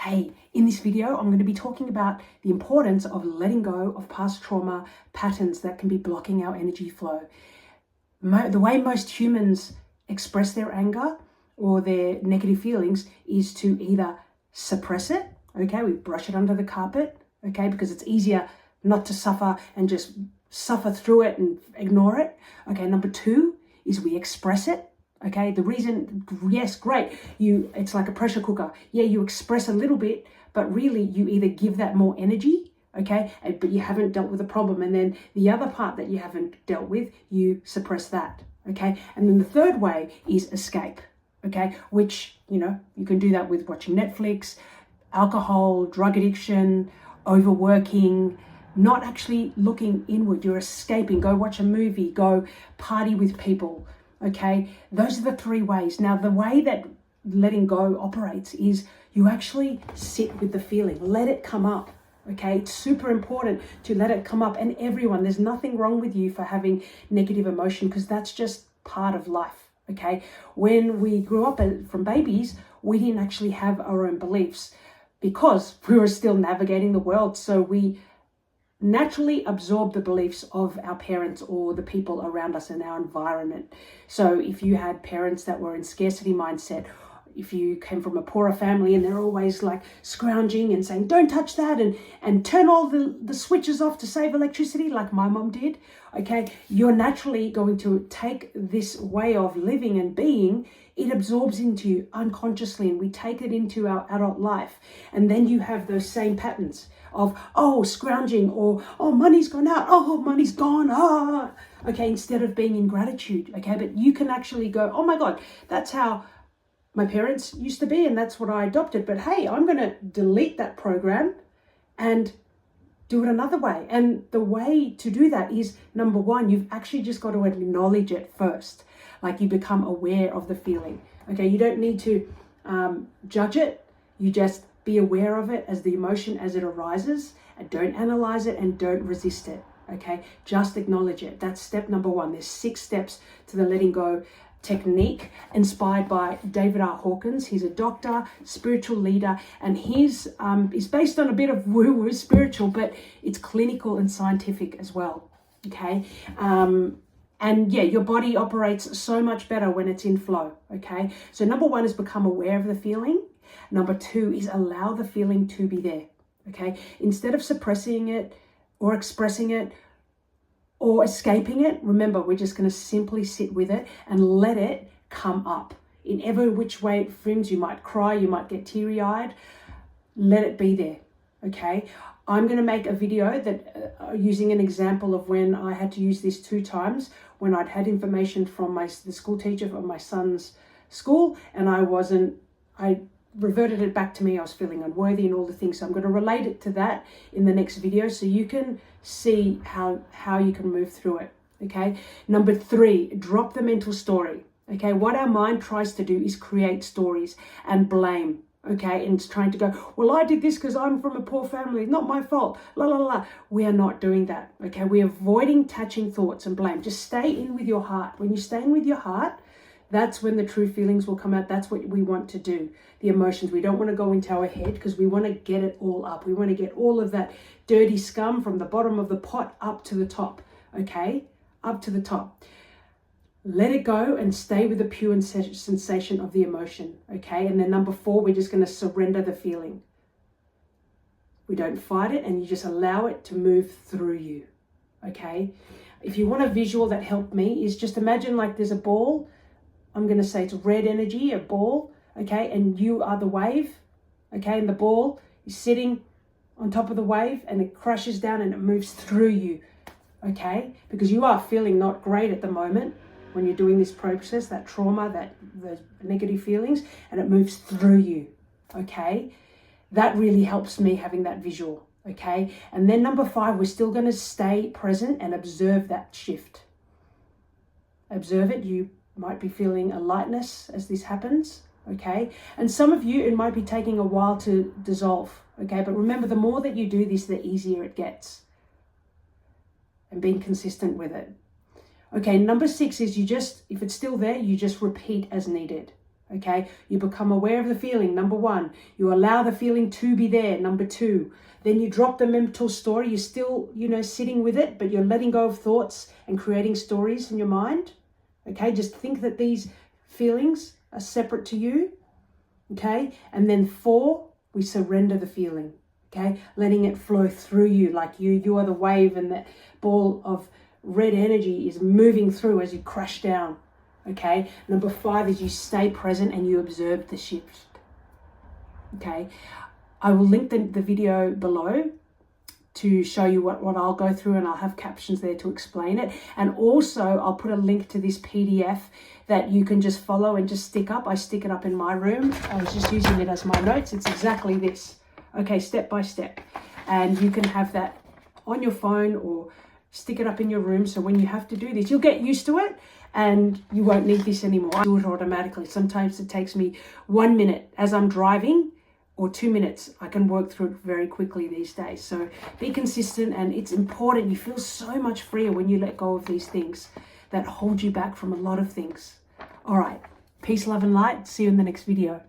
Hey, in this video, I'm going to be talking about the importance of letting go of past trauma patterns that can be blocking our energy flow. The way most humans express their anger or their negative feelings is to either suppress it, okay, we brush it under the carpet, okay, because it's easier not to suffer and just suffer through it and ignore it. Okay, number two is we express it. Okay, the reason, yes, great, it's like a pressure cooker. Yeah, you express a little bit, but really you either give that more energy, okay, but you haven't dealt with the problem. And then the other part that you haven't dealt with, you suppress that, okay? And then the third way is escape, okay, which, you can do that with watching Netflix, alcohol, drug addiction, overworking, not actually looking inward. You're escaping. Go watch a movie, go party with people. Okay, those are the three ways. Now, the way that letting go operates is you actually sit with the feeling, let it come up. Okay, it's super important to let it come up. And everyone, there's nothing wrong with you for having negative emotion, because that's just part of life. Okay, when we grew up from babies, we didn't actually have our own beliefs because we were still navigating the world. So we naturally absorb the beliefs of our parents or the people around us in our environment. So if you had parents that were in scarcity mindset, if you came from a poorer family and they're always like scrounging and saying, don't touch that, and turn all the switches off to save electricity, like my mom did, okay, you're naturally going to take this way of living and being. It absorbs into you unconsciously, and we take it into our adult life. And then you have those same patterns of, scrounging, or, money's gone out, money's gone, okay, instead of being in gratitude, okay? But you can actually go, oh my God, that's how my parents used to be, and that's what I adopted. But hey, I'm going to delete that program and do it another way. And the way to do that is, number one, you've actually just got to acknowledge it first. Like, you become aware of the feeling. Okay, you don't need to judge it. You just be aware of it as the emotion as it arises, and don't analyze it and don't resist it. Okay, just acknowledge it. That's step number one. There's 6 steps to the letting go technique, inspired by David R. Hawkins. He's a doctor, spiritual leader, and his is based on a bit of woo-woo spiritual, but it's clinical and scientific as well. Okay, and yeah, your body operates so much better when it's in flow. Okay, so number one is become aware of the feeling. Number 2 is allow the feeling to be there. Okay, instead of suppressing it or expressing it or escaping it, remember, we're just going to simply sit with it and let it come up in every which way it brings. You might cry, you might get teary-eyed. Let it be there. Okay, I'm going to make a video that using an example of when I had to use this 2 times, when I'd had information from the school teacher from my son's school, and I reverted it back to me. I was feeling unworthy and all the things. So I'm going to relate it to that in the next video, so you can see how you can move through it. Okay, number 3, drop the mental story. Okay, what our mind tries to do is create stories and blame. Okay, and it's trying to go, well, I did this because I'm from a poor family, not my fault, la la la. We are not doing that. Okay, we're avoiding attaching thoughts and blame. Just stay in with your heart. When you stay in with your heart, that's when the true feelings will come out. That's what we want to do. The emotions. We don't want to go into our head, because we want to get it all up. We want to get all of that dirty scum from the bottom of the pot up to the top. Okay? Up to the top. Let it go and stay with the pure sensation of the emotion. Okay? And then number 4, we're just going to surrender the feeling. We don't fight it, and you just allow it to move through you. Okay? If you want a visual that helped me, is just imagine like there's a ball. I'm going to say it's red energy, a ball, okay? And you are the wave, okay? And the ball is sitting on top of the wave, and it crashes down and it moves through you, okay? Because you are feeling not great at the moment when you're doing this process, that trauma, those negative feelings, and it moves through you, okay? That really helps me, having that visual, okay? And then number 5, we're still going to stay present and observe that shift. Observe it. You might be feeling a lightness as this happens, okay? And some of you, it might be taking a while to dissolve, okay? But remember, the more that you do this, the easier it gets. And being consistent with it. Okay, number 6 is if it's still there, you just repeat as needed, Okay, you become aware of the feeling, number 1. You allow the feeling to be there, number 2. Then you drop the mental story. You're still, sitting with it, but you're letting go of thoughts and creating stories in your mind. Okay, just think that these feelings are separate to you. Okay, and then 4, we surrender the feeling. Okay, letting it flow through you like you are the wave, and that ball of red energy is moving through as you crash down. Okay, number 5 is you stay present and you observe the shift. Okay, I will link the video below to show you what I'll go through, and I'll have captions there to explain it. And also I'll put a link to this PDF that you can just follow and just stick up. I stick it up in my room. I was just using it as my notes. It's exactly this. Okay, step by step. And you can have that on your phone or stick it up in your room, so when you have to do this, you'll get used to it and you won't need this anymore. I do it automatically. Sometimes it takes me 1 minute as I'm driving, or 2 minutes. I can work through it very quickly these days. So be consistent, and it's important. You feel so much freer when you let go of these things that hold you back from a lot of things. All right, peace, love, and light. See you in the next video.